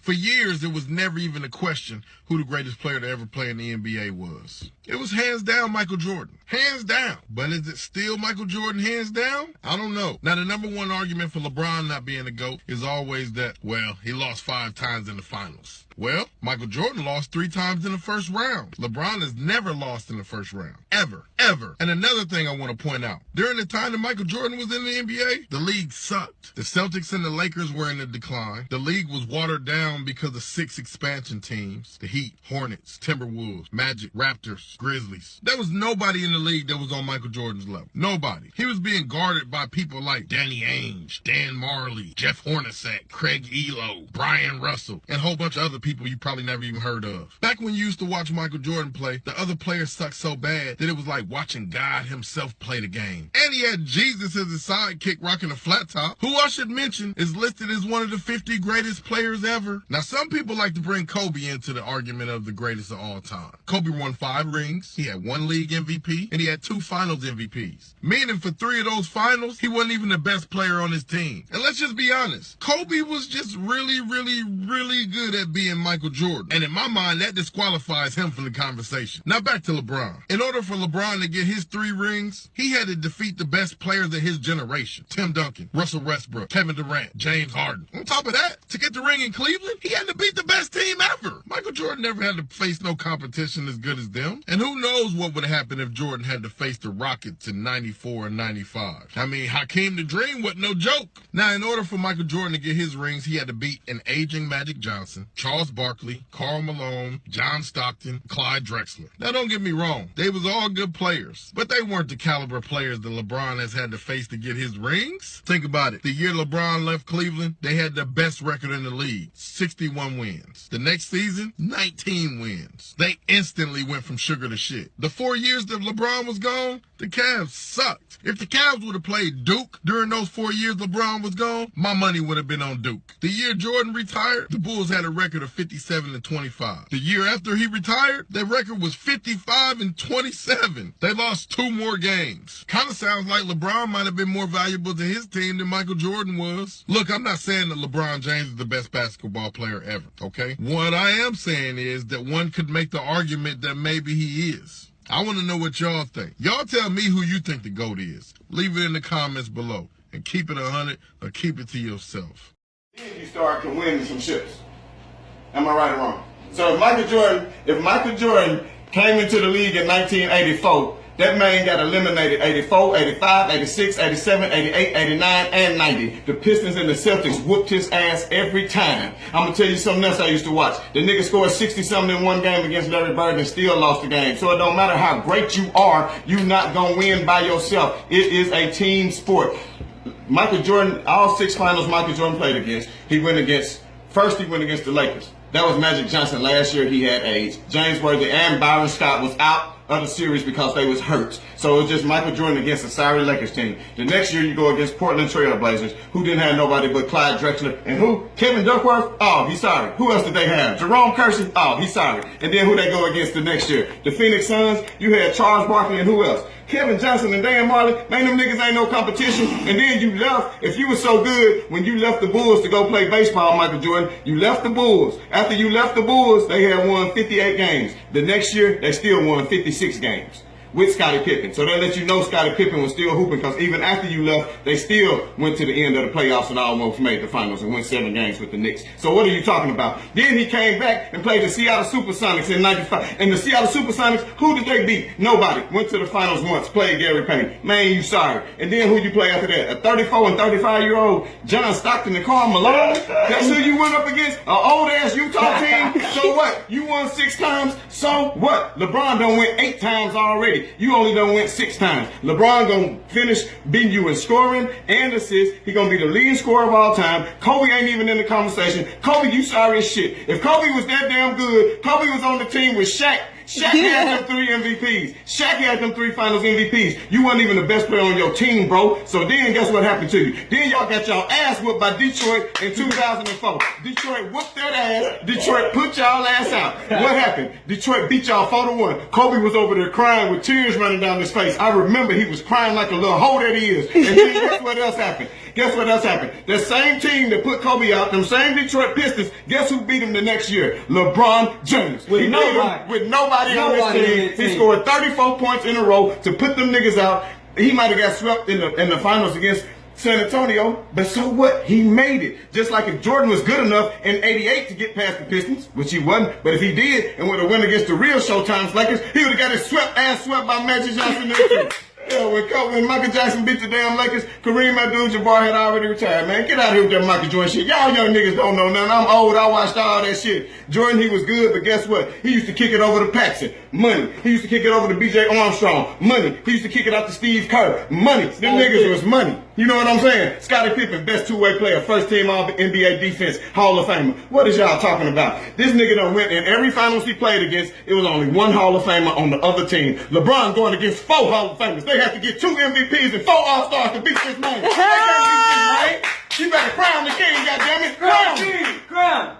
For years, it was never even a question who the greatest player to ever play in the NBA was. It was hands down Michael Jordan. Hands down. But is it still Michael Jordan hands down? I don't know. Now, the number one argument for LeBron not being a GOAT is always that, well, he lost 5 times in the finals. Well, Michael Jordan lost 3 times in the first round. LeBron has never lost in the first round. Ever. Ever. And another thing I want to point out. During the time that Michael Jordan was in the NBA, the league sucked. The Celtics and the Lakers were in a decline. The league was watered down because of 6 expansion teams. The Heat, Hornets, Timberwolves, Magic, Raptors, Grizzlies. There was nobody in the league that was on Michael Jordan's level. Nobody. He was being guarded by people like Danny Ainge, Dan Marley, Jeff Hornacek, Craig Elo, Brian Russell, and a whole bunch of other people you probably never even heard of. Back when you used to watch Michael Jordan play, the other players sucked so bad that it was like watching God himself play the game. And he had Jesus as his sidekick rocking a flat top, who I should mention is listed as one of the 50 greatest players ever. Now, some people like to bring Kobe into the argument of the greatest of all time. Kobe won 5 rings, he had 1 league MVP, and he had 2 finals MVPs. Meaning for 3 of those finals, he wasn't even the best player on his team. And let's just be honest, Kobe was just really, really, really good at being Michael Jordan. And in my mind, that disqualifies him from the conversation. Now back to LeBron. In order for LeBron to get his 3 rings, he had to defeat the best players of his generation. Tim Duncan, Russell Westbrook, Kevin Durant, James Harden. On top of that, to get the ring in Cleveland, he had to beat the best team ever. Michael Jordan never had to face no competition as good as them. And who knows what would happen if Jordan had to face the Rockets in 94 and 95. I mean, Hakeem the Dream wasn't no joke. Now, in order for Michael Jordan to get his rings, he had to beat an aging Magic Johnson, Charles Barkley, Karl Malone, John Stockton, Clyde Drexler. Now, don't get me wrong. They was all good players, but they weren't the caliber players that LeBron has had to face to get his rings. Think about it. The year LeBron left Cleveland, they had the best record in the league, 61 wins. The next season, 19 wins. They instantly went from sugar to shit. The 4 years that LeBron was gone, the Cavs sucked. If the Cavs would have played Duke during those 4 years LeBron was gone, my money would have been on Duke. The year Jordan retired, the Bulls had a record of 57 and 25. The year after he retired, their record was 55 and 27. They lost 2 more games. Kind of sounds like LeBron might have been more valuable to his team than Michael Jordan was. Look, I'm not saying that LeBron James is the best basketball player ever, okay? What I am saying is that one could make the argument that maybe he is. I want to know what y'all think. Y'all tell me who you think the GOAT is. Leave it in the comments below. And keep it 100 or keep it to yourself. Then you start to win some ships. Am I right or wrong? So if Michael Jordan came into the league in 1984, that man got eliminated 84, 85, 86, 87, 88, 89, and 90. The Pistons and the Celtics whooped his ass every time. I'm going to tell you something else I used to watch. The nigga scored 60-something in one game against Larry Bird and still lost the game. So it don't matter how great you are, you're not going to win by yourself. It is a team sport. Michael Jordan, all 6 finals Michael Jordan played against, he went against the Lakers. That was Magic Johnson. Last year he had AIDS. James Worthy and Byron Scott was out of the series because they was hurt. So it was just Michael Jordan against the sorry Lakers team. The next year you go against Portland Trail Blazers, who didn't have nobody but Clyde Drexler. And who? Kevin Duckworth? Oh, he's sorry. Who else did they have? Jerome Kersey? Oh, he's sorry. And then who they go against the next year? The Phoenix Suns, you had Charles Barkley and who else? Kevin Johnson and Dan Marley. Man, them niggas ain't no competition. And then you left. If you were so good when you left the Bulls to go play baseball, Michael Jordan, you left the Bulls. After you left the Bulls, they had won 58 games. The next year, they still won 56 games with Scottie Pippen. So they let you know Scottie Pippen was still hooping, because even after you left, they still went to the end of the playoffs and almost made the finals and won 7 games with the Knicks. So what are you talking about? Then he came back and played the Seattle Supersonics in 95. And the Seattle Supersonics, who did they beat? Nobody. Went to the finals once, played Gary Payton. Man, you sorry. And then who you play after that? A 34 and 35-year-old John Stockton and Karl Malone? That's who you went up against? An old-ass Utah team? So what? You won 6 times? So what? LeBron done went 8 times already. You only done went 6 times. LeBron gonna finish beating you in scoring and assists. He gonna be the leading scorer of all time. Kobe ain't even in the conversation. Kobe, you sorry as shit. If Kobe was that damn good, Kobe was on the team with Shaq. Shaq had them 3 MVPs. Shaq had them 3 finals MVPs. You wasn't even the best player on your team, bro. So then guess what happened to you? Then y'all got y'all ass whooped by Detroit in 2004. Detroit whooped that ass. Detroit put y'all ass out. What happened? Detroit beat y'all 4-1. Kobe was over there crying with tears running down his face. I remember he was crying like a little hoe that he is. And then guess what else happened? Guess what else happened? The same team that put Kobe out, them same Detroit Pistons, guess who beat him the next year? LeBron James. With nobody on his team. He scored 34 points in a row to put them niggas out. He might have got swept in the finals against San Antonio, but so what? He made it. Just like if Jordan was good enough in '88 to get past the Pistons, which he wasn't, but if he did and would have went against the real Showtime's Lakers, he would have got his ass swept by Magic Johnson. Yeah, when Michael Jackson beat the damn Lakers, Kareem Abdul-Jabbar had already retired, man. Get out of here with that Michael Jordan shit. Y'all young niggas don't know nothing. I'm old. I watched all that shit. Jordan, he was good, but guess what? He used to kick it over to Paxson. Money. He used to kick it over to B.J. Armstrong. Money. He used to kick it out to Steve Kerr. Money. Them niggas was money. You know what I'm saying? Scottie Pippen, best two-way player, first team All-NBA defense, Hall of Famer. What is y'all talking about? This nigga done went in every finals he played against, it was only one Hall of Famer on the other team. LeBron going against 4 Hall of Famers. They have to get 2 MVPs and 4 All-Stars to beat this man. They can't beat this man. You better crown the king, goddammit. Crown.